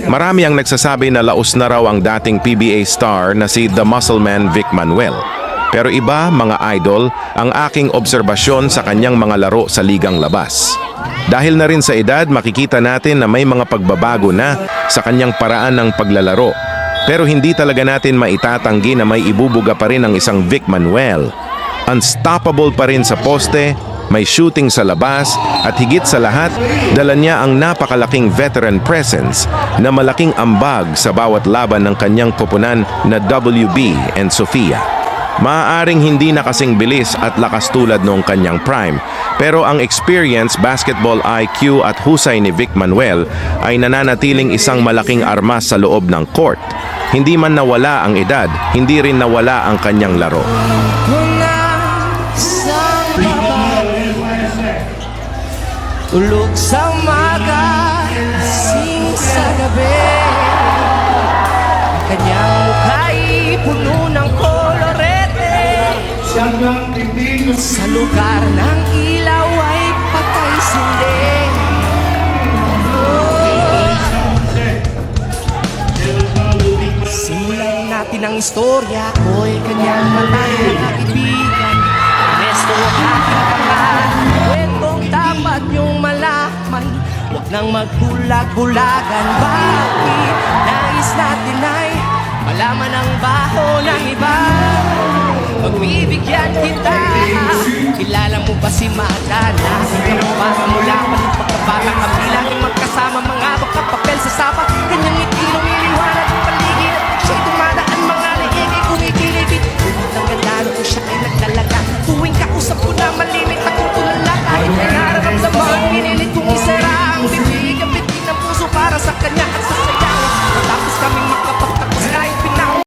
Marami ang nagsasabi na laos na raw ang dating PBA star na si The Muscleman Vic Manuel. Pero iba, mga idol, ang aking obserbasyon sa kanyang mga laro sa ligang labas. Dahil na rin sa edad, makikita natin na may mga pagbabago na sa kanyang paraan ng paglalaro. Pero hindi talaga natin maitatanggi na may ibubuga pa rin ang isang Vic Manuel. Unstoppable pa rin sa poste, may shooting sa labas, at higit sa lahat, dala niya ang napakalaking veteran presence na malaking ambag sa bawat laban ng kanyang koponan na WB and Sofia. Maaaring hindi na kasing bilis at lakas tulad noong kanyang prime, pero ang experience, basketball IQ at husay ni Vic Manuel ay nananatiling isang malaking armas sa loob ng court. Hindi man nawala ang edad, hindi rin nawala ang kanyang laro. Tulog sa umaga, sing sa gabi. Kanyang mukha'y puno ng kolorete. Sa lugar ng ilaw ay patay sindi. Simulan natin ang istorya ko'y kanyang matay na kaibigan. Ernesto Kakangaman, kwentong dapat niyong malaman. Huwag nang magbulag-bulagan. Bakit nais natin ay malaman ang baho ng iba? Pagbibigyan kita. Kilala mo ba si Madana? Ikaw ang bata mula pa ng pagkabata kami laging magkasama mga